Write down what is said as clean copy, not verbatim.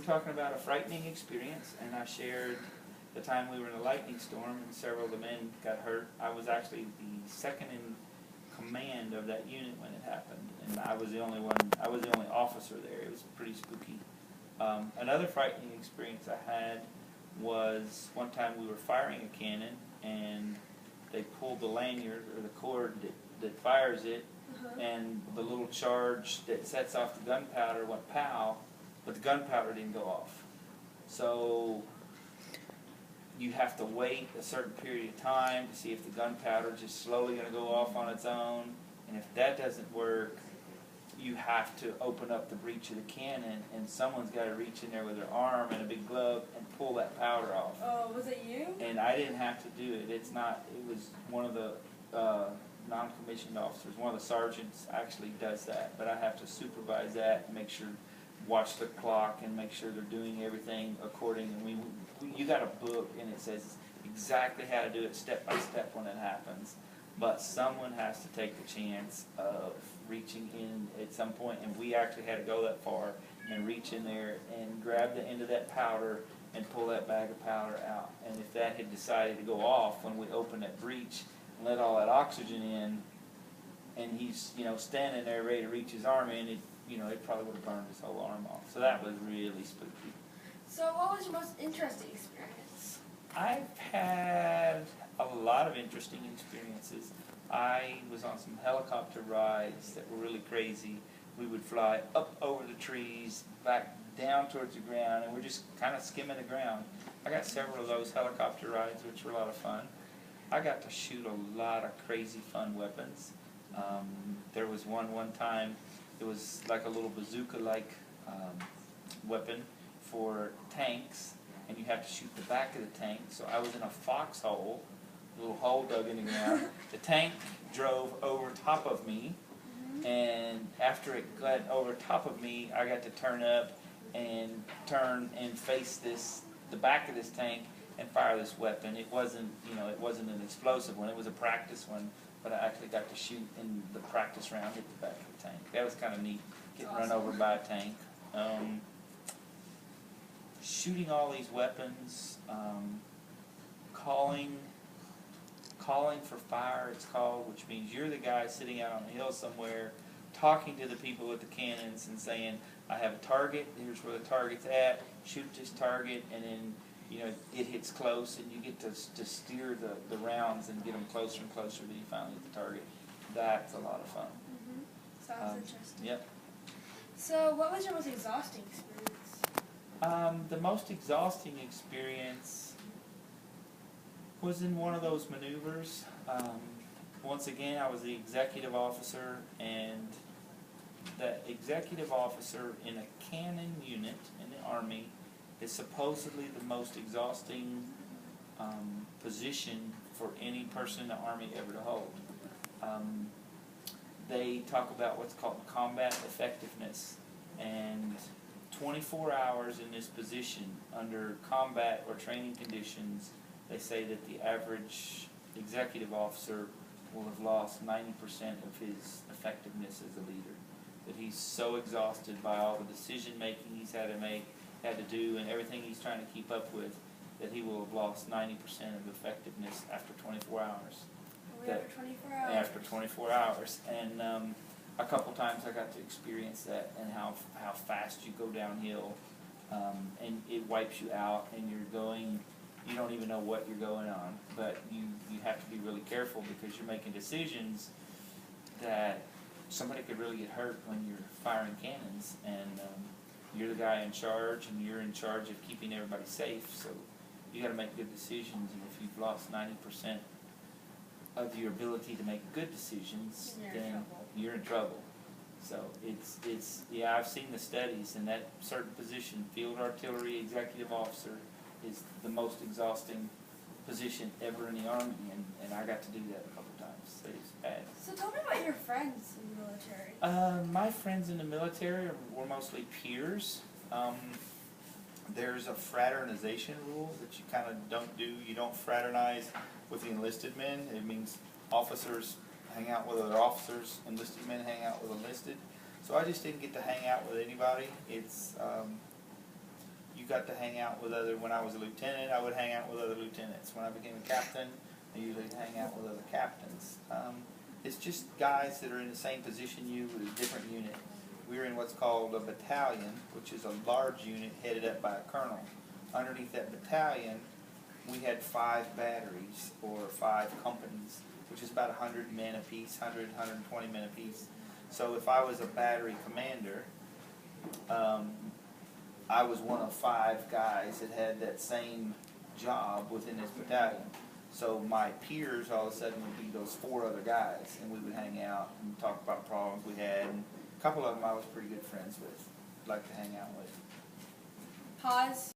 were talking about a frightening experience, and I shared the time we were in a lightning storm and several of the men got hurt. I was actually the second in command of that unit when it happened, and I was the only officer there. It was pretty spooky. Another frightening experience I had was one time we were firing a cannon, and they pulled the lanyard or the cord that fires it, and the little charge that sets off the gunpowder went pow, but the gunpowder didn't go off. So you have to wait a certain period of time to see if the gunpowder is just slowly going to go off on its own, and if that doesn't work, you have to open up the breech of the cannon, and someone's got to reach in there with their arm and a big glove and pull that powder off. Oh, was it you? And I didn't have to do it. It was one of the non-commissioned officers. One of the sergeants actually does that, but I have to supervise that and make sure, watch the clock and make sure they're doing everything according. And you got a book and it says exactly how to do it step by step when it happens. But someone has to take the chance of reaching in at some point, and we actually had to go that far and reach in there and grab the end of that powder and pull that bag of powder out. And if that had decided to go off when we opened that breech and let all that oxygen in, and he's standing there ready to reach his arm in, it probably would have burned his whole arm off. So that was really spooky. So what was your most interesting experience? I've had a lot of interesting experiences. I was on some helicopter rides that were really crazy. We would fly up over the trees, back down towards the ground, and we're just kind of skimming the ground. I got several of those helicopter rides, which were a lot of fun. I got to shoot a lot of crazy fun weapons. There was one time, it was like a little bazooka-like weapon for tanks, and you have to shoot the back of the tank. So I was in a foxhole, a little hole dug in the ground. The tank drove over top of me, and after it got over top of me, I got to turn and face the back of this tank and fire this weapon. It wasn't an explosive one. It was a practice one, but I actually got to shoot in the practice round, hit the back of the tank. That was kind of neat, getting run over by a tank. Shooting all these weapons, calling for fire, it's called, which means you're the guy sitting out on the hill somewhere talking to the people with the cannons and saying, I have a target, here's where the target's at, shoot this target, and then it hits close, and you get to steer the rounds and get them closer and closer till you finally hit the target. That's a lot of fun. Sounds interesting. Yep. So what was your most exhausting experience? The most exhausting experience was in one of those maneuvers. Once again, I was the executive officer, and the executive officer in a cannon unit in the Army is supposedly the most exhausting position for any person in the Army ever to hold. They talk about what's called combat effectiveness, and 24 hours in this position under combat or training conditions, they say that the average executive officer will have lost 90% of his effectiveness as a leader. That he's so exhausted by all the decision making he's had to do, and everything he's trying to keep up with, that he will have lost 90% of effectiveness after 24 hours. After 24 hours? After 24 hours. And a couple times I got to experience that, and how fast you go downhill, and it wipes you out, and you don't even know what you're going on. But you have to be really careful, because you're making decisions that somebody could really get hurt when you're firing cannons, and you're the guy in charge, and you're in charge of keeping everybody safe. So you got to make good decisions, and if you've lost 90% of your ability to make good decisions, then you're in trouble. So yeah, I've seen the studies, and that certain position, field artillery executive officer, is the most exhausting position ever in the Army, and I got to do that a couple times. It's bad. So tell me about your friends in the military. My friends in the military were mostly peers. There's a fraternization rule that you kind of don't do. You don't fraternize with the enlisted men. It means officers hang out with other officers, enlisted men hang out with enlisted. So I just didn't get to hang out with anybody. It's got to hang out with when I was a lieutenant, I would hang out with other lieutenants. When I became a captain, I usually hang out with other captains. It's just guys that are in the same position you with a different unit. We were in what's called a battalion, which is a large unit headed up by a colonel. Underneath that battalion, we had 5 batteries or 5 companies, which is about 100 men apiece, 120 men apiece. So if I was a battery commander, I was one of 5 guys that had that same job within this battalion. So my peers all of a sudden would be those 4 other guys, and we would hang out and talk about problems we had. And a couple of them I was pretty good friends with, like to hang out with. Pause.